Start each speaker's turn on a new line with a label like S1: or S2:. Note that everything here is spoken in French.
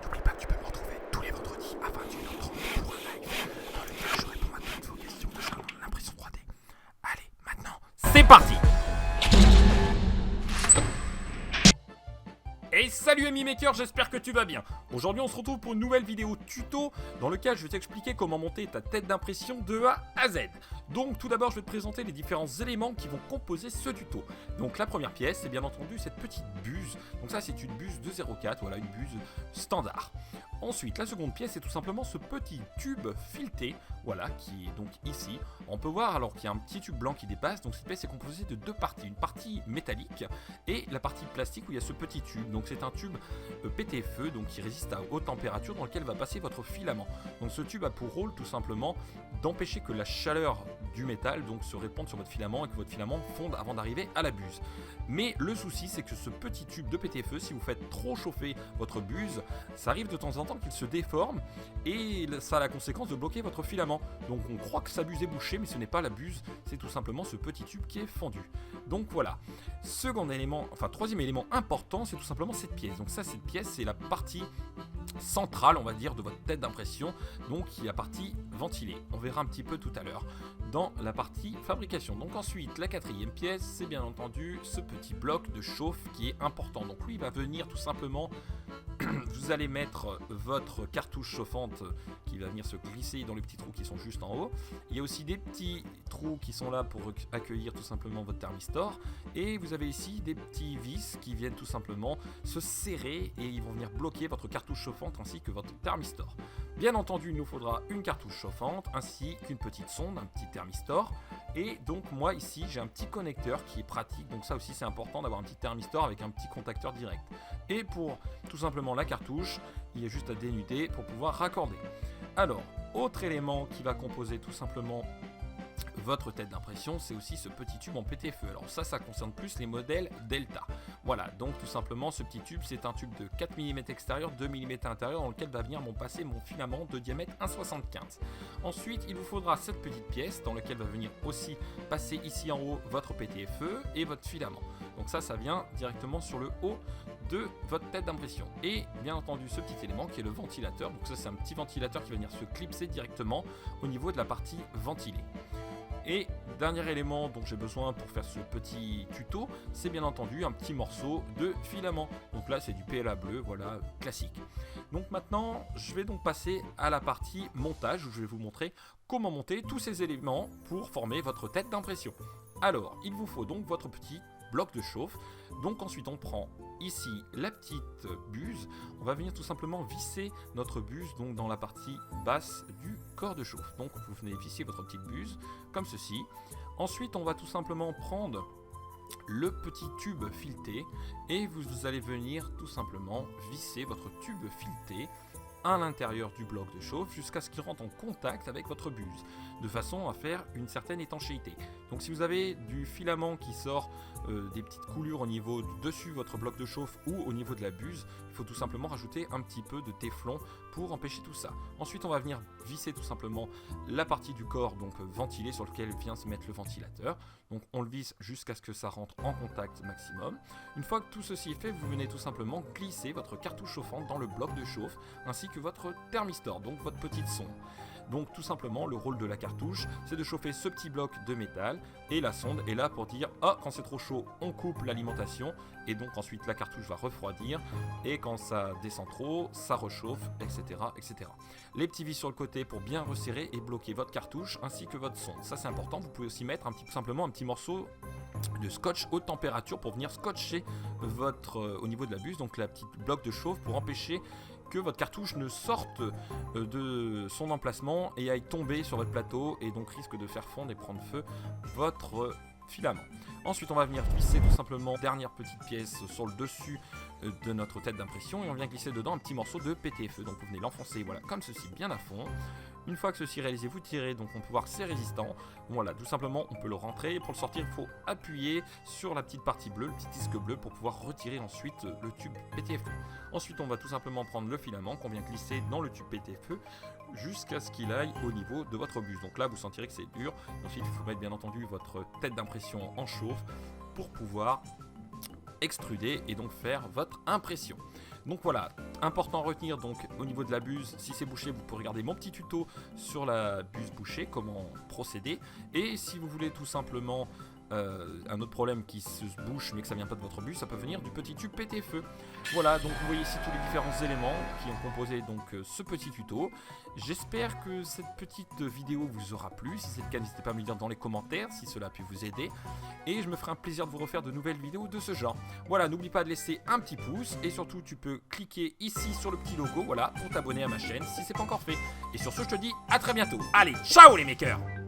S1: N'oublie pas que tu peux me retrouver tous les vendredis à 21h30 pour un live dans lequel je réponds à toutes vos questions concernant l'impression 3D. Allez, maintenant, c'est parti! Et salut ami maker, j'espère que tu vas bien. Aujourd'hui on se retrouve pour une nouvelle vidéo tuto dans laquelle je vais t'expliquer comment monter ta tête d'impression de A à Z. Donc tout d'abord je vais te présenter les différents éléments qui vont composer ce tuto. Donc la première pièce c'est bien entendu cette petite buse. Donc ça c'est une buse de 0,4, voilà une buse standard. Ensuite la seconde pièce c'est tout simplement ce petit tube fileté, voilà qui est donc ici. On peut voir alors qu'il y a un petit tube blanc qui dépasse, donc cette pièce est composée de deux parties. Une partie métallique et la partie plastique où il y a ce petit tube. Donc c'est un tube PTFE donc qui résiste à haute température dans lequel va passer votre filament. Donc ce tube a pour rôle tout simplement d'empêcher que la chaleur du métal donc se répande sur votre filament et que votre filament fonde avant d'arriver à la buse. Mais le souci c'est que ce petit tube de PTFE, si vous faites trop chauffer votre buse, ça arrive de temps en temps qu'il se déforme et ça a la conséquence de bloquer votre filament. Donc on croit que sa buse est bouchée mais ce n'est pas la buse, c'est tout simplement ce petit tube qui est fendu. Donc voilà. Second élément, enfin troisième élément important, c'est tout simplement cette pièce. Donc ça, cette pièce, c'est la partie centrale, on va dire, de votre tête d'impression, donc qui est la partie ventilée. On verra un petit peu tout à l'heure dans la partie fabrication. Donc ensuite, la quatrième pièce, c'est bien entendu ce petit bloc de chauffe qui est important. Donc lui, il va venir tout simplement, vous allez mettre votre cartouche chauffante qui va venir se glisser dans les petits trous qui sont juste en haut. Il y a aussi des petits trous qui sont là pour accueillir tout simplement votre thermistor. Et vous avez ici des petits vis qui viennent tout simplement se serrer et ils vont venir bloquer votre cartouche chauffante ainsi que votre thermistor. Bien entendu, il nous faudra une cartouche chauffante ainsi qu'une petite sonde, un petit thermistor. Et donc moi ici j'ai un petit connecteur qui est pratique, donc ça aussi c'est important d'avoir un petit thermistor avec un petit contacteur direct. Et pour tout simplement la cartouche, il y a juste à dénuder pour pouvoir raccorder. Alors, autre élément qui va composer tout simplement votre tête d'impression, c'est aussi ce petit tube en PTFE. Alors ça concerne plus les modèles Delta. Voilà, donc tout simplement ce petit tube, c'est un tube de 4 mm extérieur, 2 mm intérieur dans lequel va venir passer mon filament de diamètre 1,75. Ensuite, il vous faudra cette petite pièce dans laquelle va venir aussi passer ici en haut votre PTFE et votre filament. Donc ça vient directement sur le haut de votre tête d'impression. Et bien entendu ce petit élément qui est le ventilateur. Donc ça c'est un petit ventilateur qui va venir se clipser directement au niveau de la partie ventilée. Et dernier élément dont j'ai besoin pour faire ce petit tuto, c'est bien entendu un petit morceau de filament. Donc là c'est du PLA bleu, voilà, classique. Donc maintenant je vais donc passer à la partie montage où je vais vous montrer comment monter tous ces éléments pour former votre tête d'impression. Alors il vous faut donc votre petit bloc de chauffe. Donc ensuite on prend ici la petite buse, on va venir tout simplement visser notre buse donc dans la partie basse du corps de chauffe. Donc vous venez visser votre petite buse comme ceci. Ensuite on va tout simplement prendre le petit tube fileté et vous allez venir tout simplement visser votre tube fileté à l'intérieur du bloc de chauffe jusqu'à ce qu'il rentre en contact avec votre buse, de façon à faire une certaine étanchéité. Donc si vous avez du filament qui sort des petites coulures au niveau du dessus de votre bloc de chauffe ou au niveau de la buse, il faut tout simplement rajouter un petit peu de téflon pour empêcher tout ça. Ensuite on va venir visser tout simplement la partie du corps donc ventilé sur lequel vient se mettre le ventilateur. Donc on le visse jusqu'à ce que ça rentre en contact maximum. Une fois que tout ceci est fait, vous venez tout simplement glisser votre cartouche chauffante dans le bloc de chauffe ainsi que votre thermistor, donc votre petite sonde. Donc tout simplement le rôle de la cartouche c'est de chauffer ce petit bloc de métal et la sonde est là pour dire ah quand c'est trop chaud on coupe l'alimentation et donc ensuite la cartouche va refroidir et quand ça descend trop ça rechauffe etc. etc. Les petits vis sur le côté pour bien resserrer et bloquer votre cartouche ainsi que votre sonde, ça c'est important. Vous pouvez aussi mettre tout simplement un petit morceau de scotch haute température pour venir scotcher votre au niveau de la buse, donc la petite bloc de chauffe pour empêcher que votre cartouche ne sorte de son emplacement et aille tomber sur votre plateau et donc risque de faire fondre et prendre feu votre filament. Ensuite on va venir glisser tout simplement dernière petite pièce sur le dessus de notre tête d'impression et on vient glisser dedans un petit morceau de PTFE. Donc vous venez l'enfoncer voilà comme ceci bien à fond. Une fois que ceci est réalisé, vous tirez, donc on peut voir que c'est résistant. Voilà, tout simplement, on peut le rentrer. Pour le sortir, il faut appuyer sur la petite partie bleue, le petit disque bleu, pour pouvoir retirer ensuite le tube PTFE. Ensuite, on va tout simplement prendre le filament qu'on vient glisser dans le tube PTFE jusqu'à ce qu'il aille au niveau de votre buse. Donc là, vous sentirez que c'est dur. Ensuite, il faut mettre bien entendu votre tête d'impression en chauffe pour pouvoir extruder et donc faire votre impression. Donc voilà, Important à retenir donc au niveau de la buse, si c'est bouché, vous pouvez regarder mon petit tuto sur la buse bouchée, comment procéder. Et si vous voulez tout simplement un autre problème qui se bouche mais que ça vient pas de votre buse, ça peut venir du petit tube pété feu. Voilà, donc vous voyez ici tous les différents éléments qui ont composé donc ce petit tuto. J'espère que cette petite vidéo vous aura plu. Si c'est le cas, n'hésitez pas à me le dire dans les commentaires si cela a pu vous aider. Et je me ferai un plaisir de vous refaire de nouvelles vidéos de ce genre. Voilà, n'oublie pas de laisser un petit pouce. Et surtout, tu peux cliquer ici sur le petit logo, voilà, pour t'abonner à ma chaîne si c'est pas encore fait. Et sur ce, je te dis à très bientôt. Allez, ciao les makers!